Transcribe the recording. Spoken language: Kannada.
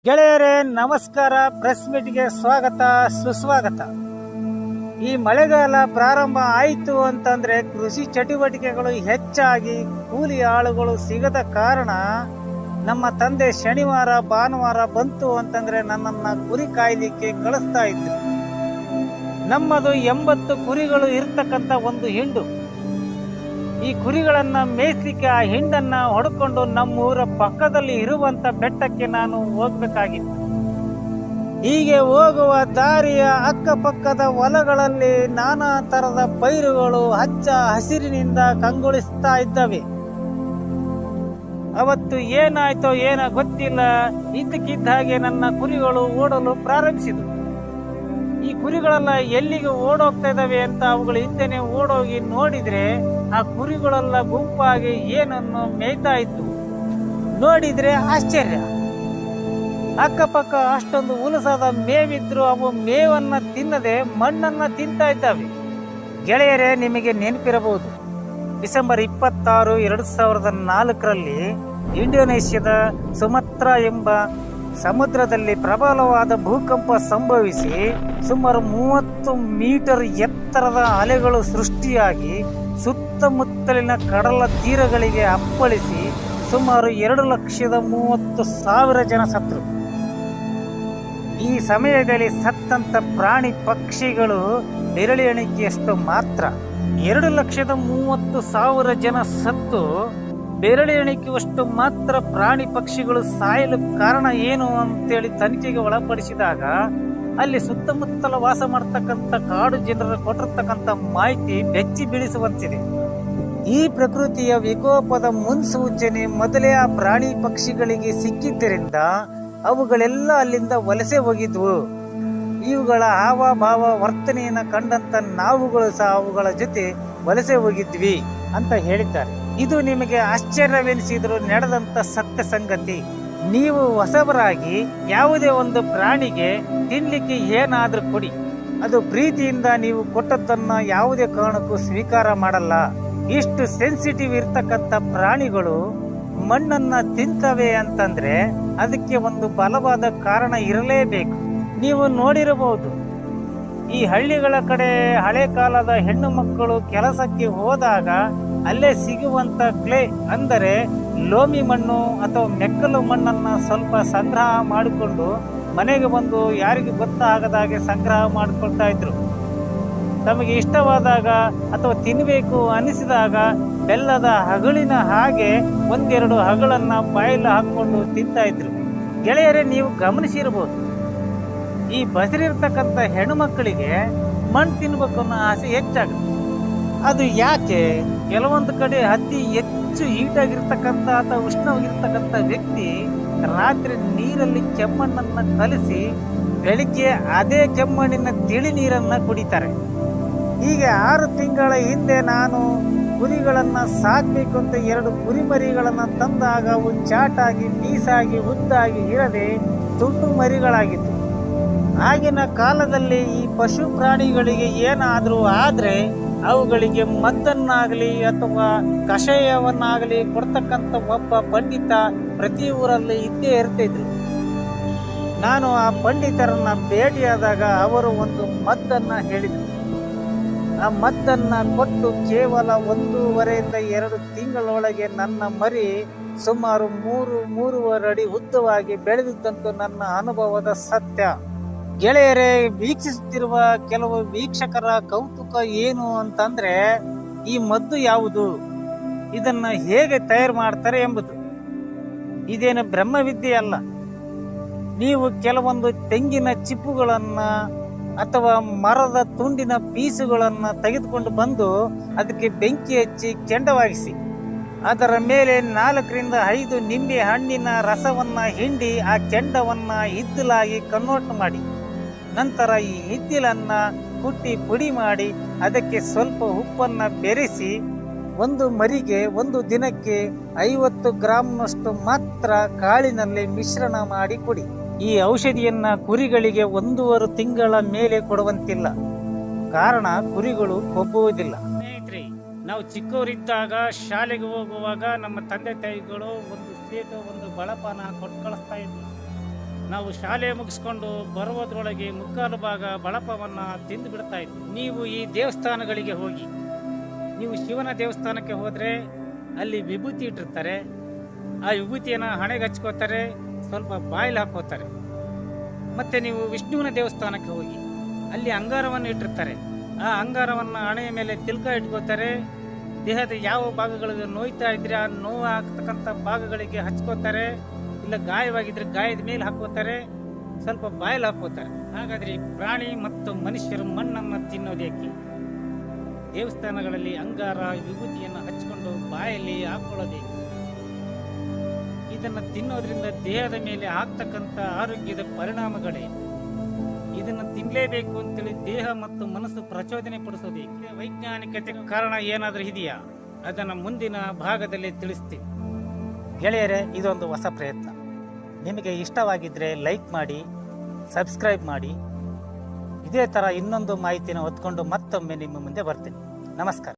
ಗೆಳೆಯರೇ ನಮಸ್ಕಾರ. ಪ್ರೆಸ್ ಮೀಟ್ಗೆ ಸ್ವಾಗತ ಸುಸ್ವಾಗತ. ಈ ಮಳೆಗಾಲ ಪ್ರಾರಂಭ ಆಯಿತು ಅಂತಂದ್ರೆ ಕೃಷಿ ಚಟುವಟಿಕೆಗಳು ಹೆಚ್ಚಾಗಿ ಕೂಲಿ ಆಳುಗಳು ಸಿಗದ ಕಾರಣ ನಮ್ಮ ತಂದೆ ಶನಿವಾರ ಭಾನುವಾರ ಬಂತು ಅಂತಂದ್ರೆ ನನ್ನನ್ನ ಕುರಿ ಕಾಯ್ಲಿಕ್ಕೆ ಕಳಿಸ್ತಾ ಇದ್ರು. ನಮ್ಮದು 80 ಕುರಿಗಳು ಇರ್ತಕ್ಕಂಥ ಒಂದು ಹಿಂಡು. ಈ ಕುರಿಗಳನ್ನ ಮೇಯಿಸ್ಲಿಕ್ಕೆ ಆ ಹಿಂಡನ್ನ ಹೊಡ್ಕೊಂಡು ನಮ್ಮೂರ ಪಕ್ಕದಲ್ಲಿ ಇರುವಂತ ಬೆಟ್ಟಕ್ಕೆ ನಾನು ಹೋಗ್ಬೇಕಾಗಿತ್ತು. ಹೀಗೆ ಹೋಗುವ ದಾರಿಯ ಅಕ್ಕಪಕ್ಕದ ಹೊಲಗಳಲ್ಲಿ ನಾನಾ ತರದ ಪೈರುಗಳು ಹಚ್ಚ ಹಸಿರಿನಿಂದ ಕಂಗೊಳಿಸ್ತಾ ಇದ್ದವೆ. ಅವತ್ತು ಏನಾಯ್ತೋ ಏನೋ ಗೊತ್ತಿಲ್ಲ, ಇದ್ದಕ್ಕಿದ್ದ ಹಾಗೆ ನನ್ನ ಕುರಿಗಳು ಓಡಲು ಪ್ರಾರಂಭಿಸಿದವು. ಈ ಕುರಿಗಳೆಲ್ಲ ಎಲ್ಲಿಗೆ ಓಡೋಗ್ತಾ ಇದ್ದಾವೆ ಅಂತ ಅವುಗಳು ಹಿಂದೆನೆ ಓಡೋಗಿ ನೋಡಿದ್ರೆ ಆ ಕುರಿಗಳೆಲ್ಲ ಗುಂಪಾಗಿ ಏನನ್ನು ಮೇಯ್ತಾ ಇತ್ತು. ನೋಡಿದ್ರೆ ಆಶ್ಚರ್ಯ, ಅಕ್ಕಪಕ್ಕ ಅಷ್ಟೊಂದು ಉಲಸದ ಮೇವಿದ್ರು ಅವು ಮೇವನ್ನ ತಿನ್ನದೆ ಮಣ್ಣನ್ನ ತಿಂತಾ ಇದ್ದಾವೆ. ಗೆಳೆಯರೇ, ನಿಮಗೆ ನೆನಪಿರಬಹುದು, ಡಿಸೆಂಬರ್ 26, 2004ರಲ್ಲಿ ಇಂಡೋನೇಷ್ಯಾದ ಸುಮತ್ರಾ ಎಂಬ ಸಮುದ್ರದಲ್ಲಿ ಪ್ರಬಲವಾದ ಭೂಕಂಪ ಸಂಭವಿಸಿ ಸುಮಾರು 30 ಮೀಟರ್ ಎತ್ತರದ ಅಲೆಗಳು ಸೃಷ್ಟಿಯಾಗಿ ಸುತ್ತಮುತ್ತಲಿನ ಕಡಲ ತೀರಗಳಿಗೆ ಅಪ್ಪಳಿಸಿ ಸುಮಾರು 2,30,000 ಜನ ಸತ್ತರು. ಈ ಸಮಯದಲ್ಲಿ ಸತ್ತಂತ ಪ್ರಾಣಿ ಪಕ್ಷಿಗಳು ಬೆರಳಿ ಎಣಿಕೆಯಷ್ಟು ಮಾತ್ರ. 2,30,000 ಜನ ಸತ್ತು ಬೆರಳಿ ಎಣಿಕೆಯಷ್ಟು ಮಾತ್ರ ಪ್ರಾಣಿ ಪಕ್ಷಿಗಳು ಸಾಯಲು ಕಾರಣ ಏನು ಅಂತೇಳಿ ತನಿಖೆಗೆ ಒಳಪಡಿಸಿದಾಗ ಅಲ್ಲಿ ಸುತ್ತಮುತ್ತಲ ವಾಸ ಮಾಡತಕ್ಕಂಥ ಕಾಡು ಜನರು ಕೊಟ್ಟಿರ್ತಕ್ಕಂಥ ಮಾಹಿತಿ ಬೆಚ್ಚಿ ಬೀಳಿಸುವಂತಿದೆ. ಈ ಪ್ರಕೃತಿಯ ವಿಕೋಪದ ಮುನ್ಸೂಚನೆ ಮೊದಲೇ ಆ ಪ್ರಾಣಿ ಪಕ್ಷಿಗಳಿಗೆ ಸಿಕ್ಕಿದ್ದರಿಂದ ಅವುಗಳೆಲ್ಲ ಅಲ್ಲಿಂದ ವಲಸೆ ಹೋಗಿದ್ವು. ಇವುಗಳ ಹಾವಭಾವ ವರ್ತನೆಯನ್ನು ಕಂಡಂತ ನಾವುಗಳು ಸಹ ಅವುಗಳ ಜೊತೆ ವಲಸೆ ಹೋಗಿದ್ವಿ ಅಂತ ಹೇಳಿದ್ದಾರೆ. ಇದು ನಿಮಗೆ ಆಶ್ಚರ್ಯವೆನಿಸಿದ್ರು ನಡೆದಂತ ಸತ್ಯ ಸಂಗತಿ. ನೀವು ಹೊಸಬರಾಗಿ ಯಾವುದೇ ಒಂದು ಪ್ರಾಣಿಗೆ ತಿನ್ಲಿಕ್ಕೆ ಏನಾದ್ರೂ ಕೊಡಿ, ಅದು ಪ್ರೀತಿಯಿಂದ ನೀವು ಕೊಟ್ಟದ್ದನ್ನ ಯಾವುದೇ ಕಾರಣಕ್ಕೂ ಸ್ವೀಕಾರ ಮಾಡಲ್ಲ. ಇಷ್ಟು ಸೆನ್ಸಿಟಿವ್ ಇರ್ತಕ್ಕಂಥ ಪ್ರಾಣಿಗಳು ಮಣ್ಣನ್ನ ತಿಂತವೆ ಅಂತಂದ್ರೆ ಅದಕ್ಕೆ ಒಂದು ಬಲವಾದ ಕಾರಣ ಇರಲೇಬೇಕು. ನೀವು ನೋಡಿರಬಹುದು, ಈ ಹಳ್ಳಿಗಳ ಕಡೆ ಹಳೆ ಕಾಲದ ಹೆಣ್ಣು ಮಕ್ಕಳು ಕೆಲಸಕ್ಕೆ ಹೋದಾಗ ಅಲ್ಲೇ ಸಿಗುವಂತ ಕ್ಲೇ ಅಂದರೆ ಲೋಮಿ ಮಣ್ಣು ಅಥವಾ ಮೆಕ್ಕಲು ಮಣ್ಣನ್ನ ಸ್ವಲ್ಪ ಸಂಗ್ರಹ ಮಾಡಿಕೊಂಡು ಮನೆಗೆ ಬಂದು ಯಾರಿಗೆ ಗೊತ್ತಾಗದಾಗೆ ಸಂಗ್ರಹ ಮಾಡಿಕೊಳ್ತಾ ಇದ್ರು. ತಮಗೆ ಇಷ್ಟವಾದಾಗ ಅಥವಾ ತಿನ್ನಬೇಕು ಅನಿಸಿದಾಗ ಬೆಲ್ಲದ ಹಗಳಿನ ಹಾಗೆ 1-2 ಹಗಳನ್ನ ಬಾಯಲ್ಲಿ ಹಾಕೊಂಡು ತಿಂತಾ ಇದ್ರು. ಗೆಳೆಯರೇ, ನೀವು ಗಮನಿಸಿರ್ಬೋದು, ಈ ಬಸರಿರ್ತಕ್ಕಂಥ ಹೆಣ್ಣು ಮಕ್ಕಳಿಗೆ ಮಣ್ಣು ತಿನ್ಬೇಕು ಅನ್ನೋ ಆಸೆ ಹೆಚ್ಚಾಗುತ್ತೆ. ಅದು ಯಾಕೆ? ಕೆಲವೊಂದು ಕಡೆ ಅತಿ ಹೆಚ್ಚು ಹೀಟಾಗಿರ್ತಕ್ಕಂಥ ಅಥವಾ ಉಷ್ಣವಾಗಿರ್ತಕ್ಕಂಥ ವ್ಯಕ್ತಿ ರಾತ್ರಿ ನೀರಲ್ಲಿ ಕೆಮ್ಮಣ್ಣನ್ನ ಕಲಸಿ ಬೆಳಿಗ್ಗೆ ಅದೇ ಕೆಮ್ಮಣ್ಣಿನ ತಿಳಿ ನೀರನ್ನ ಕುಡಿತಾರೆ. ಹೀಗೆ 6 ತಿಂಗಳ ಹಿಂದೆ ನಾನು ಕುರಿಗಳನ್ನ ಸಾಕ್ಬೇಕು ಅಂತ 2 ಕುರಿಮರಿಗಳನ್ನ ತಂದಾಗ ಅವು ಚಾಟಾಗಿ ಪೀಸಾಗಿ ಉದ್ದಾಗಿ ಇರದೆ ತುಂಡು ಮರಿಗಳಾಗಿತ್ತು. ಆಗಿನ ಕಾಲದಲ್ಲಿ ಈ ಪಶು ಪ್ರಾಣಿಗಳಿಗೆ ಏನಾದರೂ ಆದ್ರೆ ಅವುಗಳಿಗೆ ಮದ್ದನ್ನಾಗಲಿ ಅಥವಾ ಕಷಾಯವನ್ನಾಗಲಿ ಕೊಡ್ತಕ್ಕಂಥ ಒಬ್ಬ ಪಂಡಿತ ಪ್ರತಿ ಊರಲ್ಲಿ ಇದ್ದೇ ಇರ್ತಿದ್ರು. ನಾನು ಆ ಪಂಡಿತರನ್ನ ಭೇಟಿಯಾದಾಗ ಅವರು ಒಂದು ಮದ್ದನ್ನ ಹೇಳಿದರು. ಆ ಮದ್ದನ್ನ ಕೊಟ್ಟು ಕೇವಲ 1.5 ರಿಂದ 2 ತಿಂಗಳೊಳಗೆ ನನ್ನ ಮರಿ ಸುಮಾರು 3-3.5 ಅಡಿ ಉದ್ದವಾಗಿ ಬೆಳೆದಿದ್ದಂತೂ ನನ್ನ ಅನುಭವದ ಸತ್ಯ. ಗೆಳೆಯರೇ, ವೀಕ್ಷಿಸುತ್ತಿರುವ ಕೆಲವು ವೀಕ್ಷಕರ ಕೌತುಕ ಏನು ಅಂತಂದ್ರೆ ಈ ಮದ್ದು ಯಾವುದು, ಇದನ್ನ ಹೇಗೆ ತಯಾರು ಮಾಡ್ತಾರೆ ಎಂಬುದು. ಇದೇನು ಬ್ರಹ್ಮವಿದ್ಯೆ ಅಲ್ಲ. ನೀವು ಕೆಲವೊಂದು ತೆಂಗಿನ ಚಿಪ್ಪುಗಳನ್ನ ಅಥವಾ ಮರದ ತುಂಡಿನ ಪೀಸುಗಳನ್ನ ತೆಗೆದುಕೊಂಡು ಬಂದು ಅದಕ್ಕೆ ಬೆಂಕಿ ಹಚ್ಚಿ ಕೆಂಡವಾಗಿಸಿ ಅದರ ಮೇಲೆ 4 ರಿಂದ 5 ನಿಂಬೆ ಹಣ್ಣಿನ ರಸವನ್ನ ಹಿಂಡಿ ಆ ಕೆಂಡವನ್ನ ಇದ್ದಲಾಗಿ ಕನ್ವರ್ಟ್ ಮಾಡಿ ನಂತರ ಈ ಇದ್ದಿಲನ್ನ ಕುಟ್ಟಿ ಪುಡಿ ಮಾಡಿ ಅದಕ್ಕೆ ಸ್ವಲ್ಪ ಉಪ್ಪನ್ನ ಬೆರೆಸಿ ಒಂದು ಮರಿಗೆ 1 ದಿನಕ್ಕೆ 50 ಗ್ರಾಂನಷ್ಟು ಮಾತ್ರ ಕಾಳಿನಲ್ಲಿ ಮಿಶ್ರಣ ಮಾಡಿ ಕೊಡಿ. ಈ ಔಷಧಿಯನ್ನ ಕುರಿಗಳಿಗೆ 1.5 ತಿಂಗಳ ಮೇಲೆ ಕೊಡುವಂತಿಲ್ಲ, ಕಾರಣ ಕುರಿಗಳು ಕೊಬ್ಬುವುದಿಲ್ಲ. ಸ್ನೇಹಿತರೆ, ನಾವು ಚಿಕ್ಕವರಿದ್ದಾಗ ಶಾಲೆಗೆ ಹೋಗುವಾಗ ನಮ್ಮ ತಂದೆ ತಾಯಿಗಳು ಒಂದು ಸ್ವೀಟು ಒಂದು ಬಳಪಾನ ಕೊಟ್ಟು ಕಳಿಸ್ತಾ ಇದ್ರು. ನಾವು ಶಾಲೆ ಮುಗಿಸ್ಕೊಂಡು ಬರುವುದರೊಳಗೆ ಮುಕ್ಕಾಲು ಭಾಗ ಬಳಪವನ್ನ ತಿಂದು ಬಿಡ್ತಾ ಇದ್ವಿ. ನೀವು ಈ ದೇವಸ್ಥಾನಗಳಿಗೆ ಹೋಗಿ, ನೀವು ಶಿವನ ದೇವಸ್ಥಾನಕ್ಕೆ ಹೋದ್ರೆ ಅಲ್ಲಿ ವಿಭೂತಿ ಇಟ್ಟಿರ್ತಾರೆ. ಆ ವಿಭೂತಿಯನ್ನು ಹಣೆಗೆ ಹಚ್ಕೋತಾರೆ, ಸ್ವಲ್ಪ ಬಾಯಿಲ್ ಹಾಕೋತಾರೆ. ಮತ್ತೆ ನೀವು ವಿಷ್ಣುವಿನ ದೇವಸ್ಥಾನಕ್ಕೆ ಹೋಗಿ, ಅಲ್ಲಿ ಅಂಗಾರವನ್ನು ಇಟ್ಟಿರ್ತಾರೆ. ಆ ಅಂಗಾರವನ್ನು ಹಣೆಯ ಮೇಲೆ ತಿಲ್ಕ ಇಟ್ಕೋತಾರೆ. ದೇಹದ ಯಾವ ಭಾಗಗಳಿಗೆ ನೋಯ್ತಾ ಇದ್ರೆ ಆ ನೋವು ಆಗ್ತಕ್ಕಂಥ ಭಾಗಗಳಿಗೆ ಹಚ್ಕೋತಾರೆ. ಇಲ್ಲ ಗಾಯವಾಗಿದ್ರೆ ಗಾಯದ ಮೇಲೆ ಹಾಕೋತಾರೆ, ಸ್ವಲ್ಪ ಬಾಯಲ್ಲಿ ಹಾಕೋತಾರೆ. ಹಾಗಾದ್ರೆ ಈ ಪ್ರಾಣಿ ಮತ್ತು ಮನುಷ್ಯರು ಮಣ್ಣನ್ನು ತಿನ್ನೋದೇಕೆ? ದೇವಸ್ಥಾನಗಳಲ್ಲಿ ಅಂಗಾರ ವಿಭೂತಿಯನ್ನು ಹಚ್ಕೊಂಡು ಬಾಯಲ್ಲಿ ಹಾಕೊಳ್ಳೋದೇಕೆ? ಇದನ್ನು ತಿನ್ನೋದ್ರಿಂದ ದೇಹದ ಮೇಲೆ ಆಗ್ತಕ್ಕಂಥ ಆರೋಗ್ಯದ ಪರಿಣಾಮಗಳೇ? ಇದನ್ನು ತಿನ್ನಲೇಬೇಕು ಅಂತೇಳಿ ದೇಹ ಮತ್ತು ಮನಸ್ಸು ಪ್ರಚೋದನೆ ಪಡಿಸೋದೇಕೆ? ವೈಜ್ಞಾನಿಕತೆ ಕಾರಣ ಏನಾದರೂ ಇದೆಯಾ? ಅದನ್ನು ಮುಂದಿನ ಭಾಗದಲ್ಲಿ ತಿಳಿಸ್ತೀವಿ. ಗೆಳೆಯರೇ, ಇದೊಂದು ಹೊಸ ಪ್ರಯತ್ನ. ನಿಮಗೆ ಇಷ್ಟವಾಗಿದ್ದರೆ ಲೈಕ್ ಮಾಡಿ, ಸಬ್ಸ್ಕ್ರೈಬ್ ಮಾಡಿ. ಇದೇ ಥರ ಇನ್ನೊಂದು ಮಾಹಿತಿನ ಹೊತ್ಕೊಂಡು ಮತ್ತೊಮ್ಮೆ ನಿಮ್ಮ ಮುಂದೆ ಬರ್ತೀನಿ. ನಮಸ್ಕಾರ.